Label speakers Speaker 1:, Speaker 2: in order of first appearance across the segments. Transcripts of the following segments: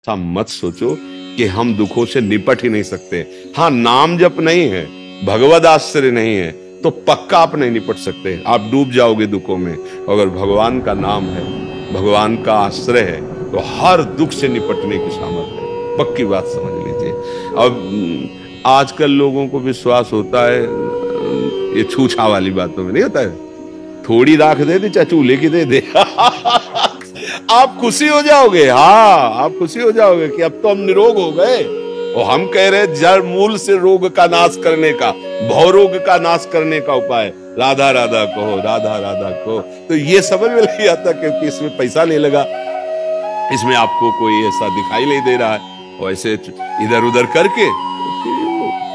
Speaker 1: ऐसा मत सोचो कि हम दुखों से निपट ही नहीं सकते। हाँ, नाम जप नहीं है, भगवद आश्रय नहीं है तो पक्का आप नहीं निपट सकते, आप डूब जाओगे दुखों में। अगर भगवान का नाम है, भगवान का आश्रय है तो हर दुख से निपटने की सामर्थ्य है, पक्की बात समझ लीजिए। अब आजकल लोगों को विश्वास होता है ये छूछा वाली बातों में, नहीं होता है, थोड़ी राख दे दे चाहे चूल्हे की दे दे आप खुशी हो जाओगे। हाँ, आप खुशी हो जाओगे कि अब तो हम निरोग हो गए। और हम कह रहे जड़ मूल से रोग का नाश करने का, भव रोग का नाश करने का उपाय राधा राधा कहो, राधा राधा कहो। तो ये समझ में नहीं आता क्योंकि इसमें पैसा नहीं लगा, इसमें आपको कोई ऐसा दिखाई नहीं दे रहा है, और ऐसे इधर उधर करके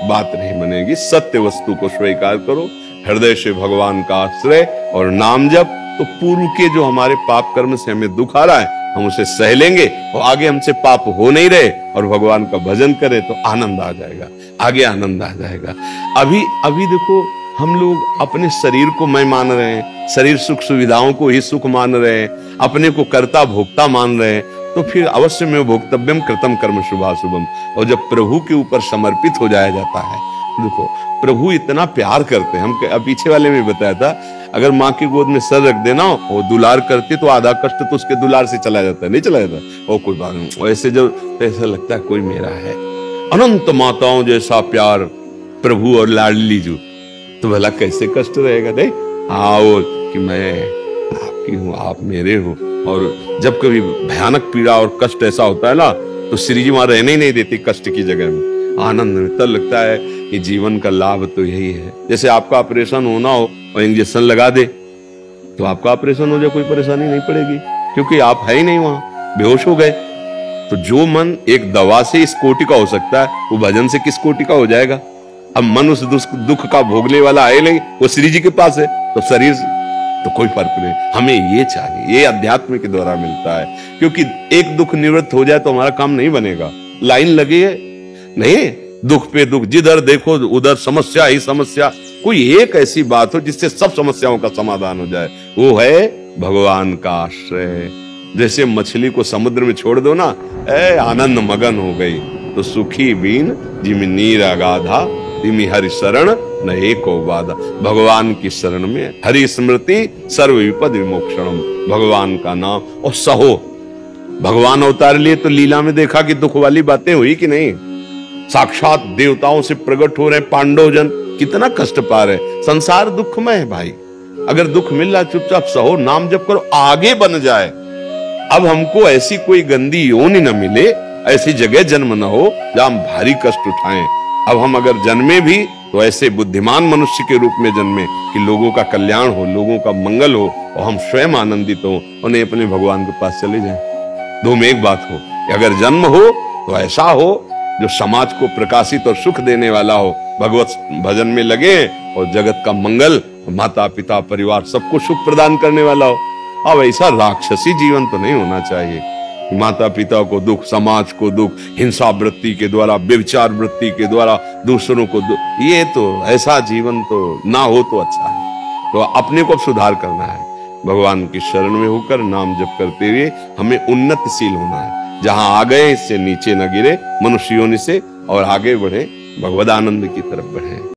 Speaker 1: बात नहीं बनेगी। सत्य वस्तु को स्वीकार करो, हृदय से भगवान का आश्रय और नाम जप, तो पूर्व के जो हमारे पाप कर्म से हमें दुख आ रहा है हम उसे सह लेंगे और आगे हमसे पाप हो नहीं रहे और भगवान का भजन करें तो आनंद आ जाएगा, आगे आनंद आ जाएगा। अभी देखो हम लोग अपने शरीर को मैं मान रहे हैं, शरीर सुख सुविधाओं को ही सुख मान रहे हैं, अपने को कर्ता भोक्ता मान रहे हैं, तो फिर अवश्य में भोक्तव्यम कृतम कर्म शुभाशुभम। और जब प्रभु के ऊपर समर्पित हो जाया जाता है, देखो प्रभु इतना प्यार करते हैं। हम पीछे वाले में बताया था, अगर माँ की गोद में सर रख देना और दुलार करती तो आधा कष्ट तो उसके दुलार से चला जाता है, नहीं चला जाता, और कोई बात नहीं। ऐसे जब ऐसा लगता है कोई मेरा है, अनंत माताओं जैसा प्यार प्रभु और लाडली जो, तो भला कैसे कष्ट रहेगा। नहीं, आओ कि मैं आपकी हूँ, आप मेरे हो। और जब कभी भयानक पीड़ा और कष्ट ऐसा होता है ना, तो श्री जी वहां रहने ही नहीं देती कष्ट की जगह में, आनंद में। तब लगता है कि जीवन का लाभ तो यही है। जैसे आपका ऑपरेशन होना हो और इंजेक्शन लगा दे तो आपका ऑपरेशन हो जाए, कोई परेशानी नहीं पड़ेगी क्योंकि आप है ही नहीं वहां, बेहोश हो गए। तो जो मन एक दवा से इस कोटि का हो सकता है वो भजन से किस कोटि का हो जाएगा। अब मन उस दुख का भोगने वाला है नहीं, वो श्री जी के पास है, तो शरीर तो कोई फर्क नहीं। हमें ये चाहिए, ये अध्यात्म के द्वारा मिलता है, क्योंकि एक दुख निवृत्त हो जाए तो हमारा काम नहीं बनेगा। लाइन लगी है नहीं, दुख पे दुख, जिधर देखो उधर समस्या ही समस्या। कोई एक ऐसी बात हो जिससे सब समस्याओं का समाधान हो जाए, वो है भगवान का आश्रय। जैसे मछली को समुद्र में छोड़ दो ना, आनंद मगन हो गई, तो सुखी बीन जिमि नीर अगाधा तिमि हरि शरण न एको बाधा। भगवान की शरण में हरि स्मृति सर्व विपद विमोक्षणम, भगवान का नाम और सहो। भगवान अवतार लिए तो लीला में देखा कि दुख वाली बातें हुई कि नहीं, साक्षात देवताओं से प्रकट हो रहे पांडव जन, कितना कष्ट पा रहे। संसार दुखमय है भाई, अगर दुख मिल रहा चुपचाप सहो, नाम जप करो, आगे बन जाए। अब हमको ऐसी कोई गंदी योनि न मिले, ऐसी जगह जन्म न हो जहां हम भारी कष्ट उठाएं। अब हम अगर जन्मे भी तो ऐसे बुद्धिमान मनुष्य के रूप में जन्मे कि लोगों का कल्याण हो, लोगों का मंगल हो और हम स्वयं आनंदित हो और नहीं अपने भगवान के पास चले जाएं। दो में एक बात हो कि अगर जन्म हो तो ऐसा हो जो समाज को प्रकाशित और सुख देने वाला हो, भगवत भजन में लगे और जगत का मंगल, माता पिता परिवार सबको सुख प्रदान करने वाला हो। अब ऐसा राक्षसी जीवन तो नहीं होना चाहिए, माता पिता को दुख, समाज को दुख, हिंसा वृत्ति के द्वारा, व्यभिचार वृत्ति के द्वारा दूसरों को दुख, ये तो ऐसा जीवन तो ना हो तो अच्छा है। तो अपने को सुधार करना है, भगवान की शरण में होकर नाम जप करते हुए हमें उन्नतिशील होना है। जहां आ गए इससे नीचे न गिरे, मनुष्य योनि से, और आगे बढ़े, भगवदानंद की तरफ बढ़े।